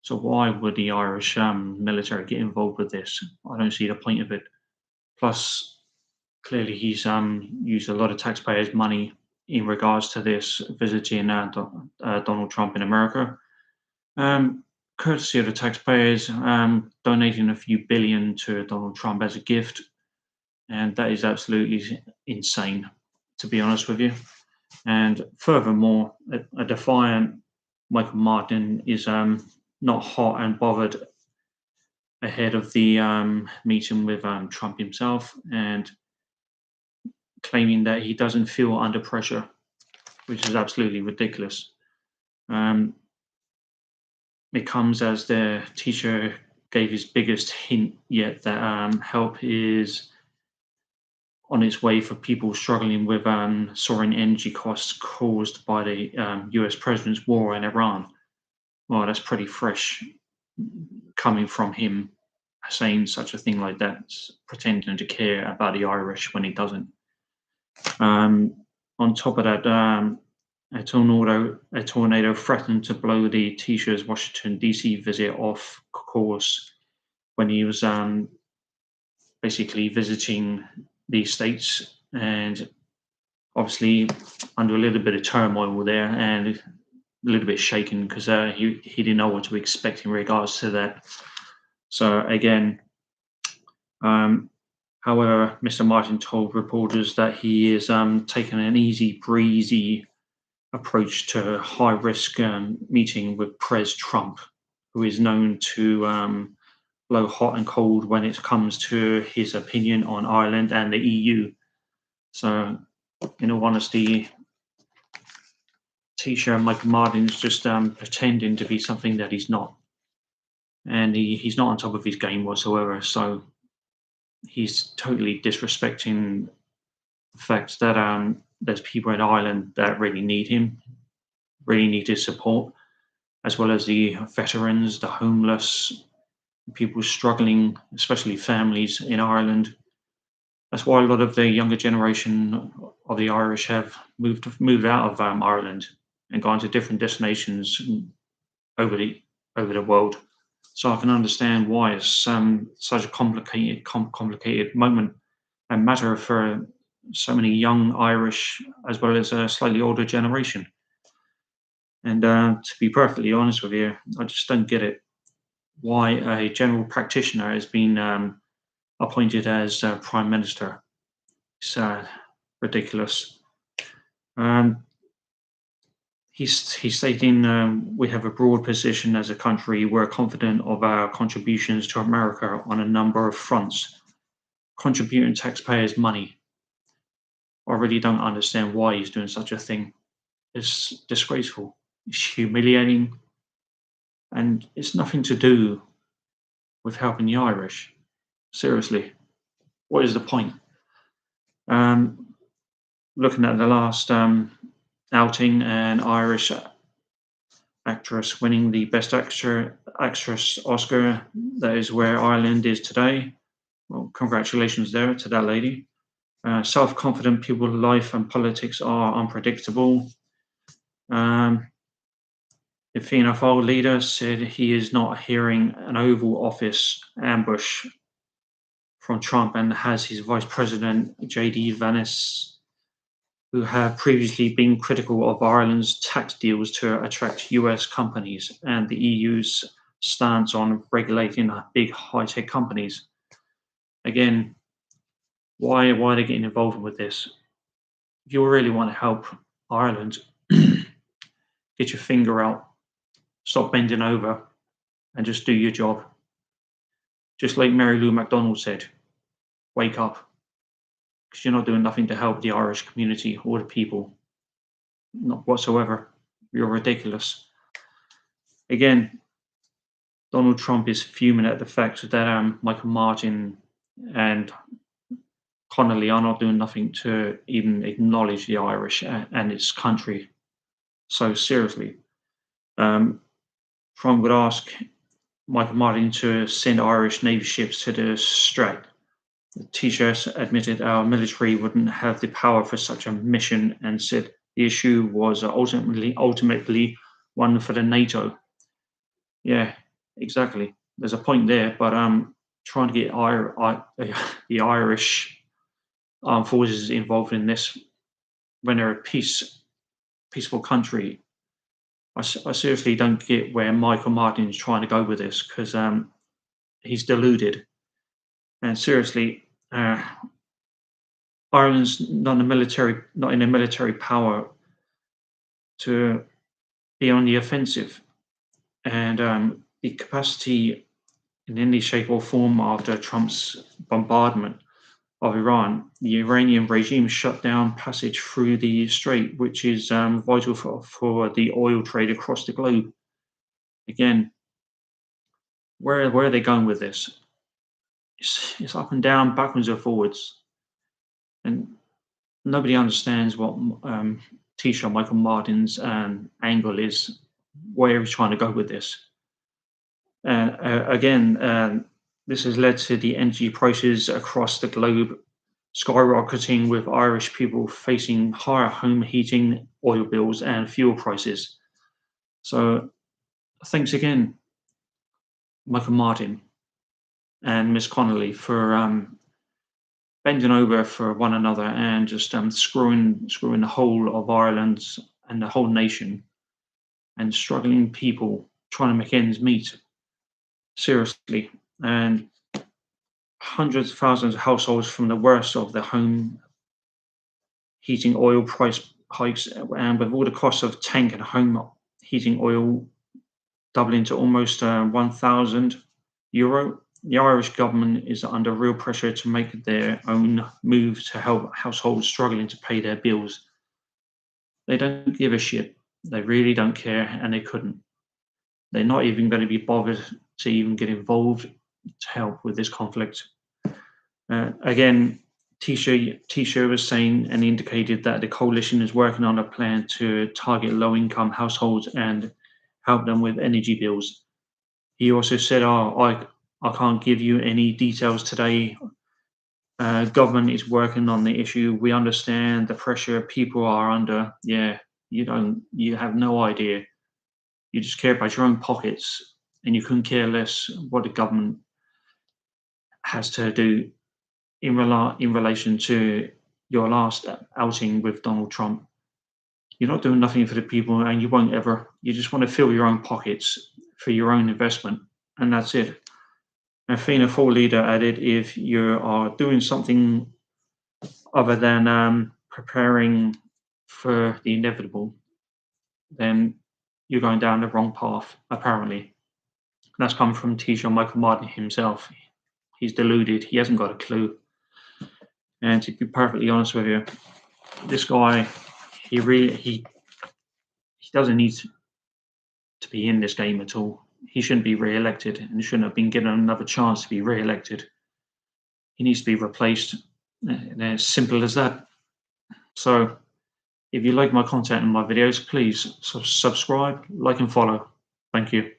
So why would the Irish military get involved with this? I don't see the point of it. Plus, clearly he's used a lot of taxpayers' money in regards to this visiting Donald Trump in America. Um, Courtesy of the taxpayers, donating a few billion to Donald Trump as a gift, and that is absolutely insane, to be honest with you. And furthermore, a defiant Michael Martin is not hot and bothered ahead of the meeting with Trump himself, and claiming that he doesn't feel under pressure, which is absolutely ridiculous. Um, it comes as the teacher gave his biggest hint yet that help is on its way for people struggling with soaring energy costs caused by the US president's war in Iran. Well, that's pretty fresh coming from him saying such a thing like that, pretending to care about the Irish when he doesn't. On top of that, a tornado threatened to blow the teacher's Washington D.C. visit off course when he was basically visiting the states, and obviously under a little bit of turmoil there and a little bit shaken because he didn't know what to expect in regards to that. So again, however, Mr. Martin told reporters that he is taking an easy breezy approach to a high risk meeting with Pres Trump, who is known to blow hot and cold when it comes to his opinion on Ireland and the EU. So, in all honesty, teacher Michael Martin is just pretending to be something that he's not. And he's not on top of his game whatsoever. So, he's totally disrespecting the fact that there's people in Ireland that really need him, really need his support, as well as the veterans, the homeless, people struggling, especially families in Ireland. That's why a lot of the younger generation of the Irish have moved out of Ireland and gone to different destinations over the world. So I can understand why it's such a complicated moment and matter for so many young Irish as well as a slightly older generation. And to be perfectly honest with you, I just don't get it. Why a general practitioner has been appointed as prime minister? It's ridiculous. He's stating we have a broad position as a country. We're confident of our contributions to America on a number of fronts, contributing taxpayers' money. I really don't understand why he's doing such a thing. It's disgraceful. It's humiliating, and it's nothing to do with helping the Irish. Seriously, what is the point? Looking at the last outing, an Irish actress winning the Best Actress Oscar. That is where Ireland is today. Well, congratulations there to that lady. Self-confident people, life and politics are unpredictable. The Fianna Fáil leader said he is not hearing an Oval Office ambush from Trump and has his Vice President JD Vance, who have previously been critical of Ireland's tax deals to attract US companies and the EU's stance on regulating big high-tech companies. Again, why are they getting involved with this? If you really want to help Ireland, get your finger out, stop bending over, and just do your job. Just like Mary Lou McDonald said, wake up, because you're not doing nothing to help the Irish community or the people, not whatsoever. You're ridiculous. Again, Donald Trump is fuming at the fact that Michael Martin and Connolly are not doing nothing to even acknowledge the Irish and its country. So seriously, Trump would ask Michael Martin to send Irish Navy ships to the Strait. The Taoiseach admitted our military wouldn't have the power for such a mission and said the issue was ultimately one for the NATO. Yeah, exactly. There's a point there, but trying to get the Irish armed forces involved in this when they're a peaceful country. I seriously don't get where Michael Martin's trying to go with this, because he's deluded. And seriously, Ireland's not in a military power to be on the offensive, and the capacity in any shape or form after Trump's bombardment of Iran, the Iranian regime shut down passage through the strait, which is vital for the oil trade across the globe. Again, where are they going with this? It's up and down, backwards and forwards, and nobody understands what Taoiseach Michael Martin's angle is, where he's trying to go with this. And again, this has led to the energy prices across the globe skyrocketing, with Irish people facing higher home heating, oil bills, and fuel prices. So, thanks again, Michael Martin and Miss Connolly, for bending over for one another and just screwing the whole of Ireland and the whole nation and struggling people trying to make ends meet. Seriously, and hundreds of thousands of households from the worst of the home heating oil price hikes, and with all the costs of tank and home heating oil doubling to almost €1,000, the Irish government is under real pressure to make their own move to help households struggling to pay their bills. They don't give a shit. They really don't care, and they couldn't. They're not even going to be bothered to even get involved to help with this conflict. Again, Taoiseach was saying and indicated that the coalition is working on a plan to target low-income households and help them with energy bills. He also said, I can't give you any details today. Government is working on the issue. We understand the pressure people are under. Yeah, you have no idea. You just care about your own pockets, and you couldn't care less what the government has to do in relation to your last outing with Donald Trump. You're not doing nothing for the people, and you won't ever. You just want to fill your own pockets for your own investment, and that's it. And Fianna Fáil leader added, if you are doing something other than preparing for the inevitable, then you're going down the wrong path, apparently. And that's come from Taoiseach Michael Martin himself. He's deluded. He hasn't got a clue. And to be perfectly honest with you, this guy, he doesn't need to be in this game at all. He shouldn't be re-elected and shouldn't have been given another chance to be re-elected. He needs to be replaced. And as simple as that. So, if you like my content and my videos, please subscribe, like, and follow. Thank you.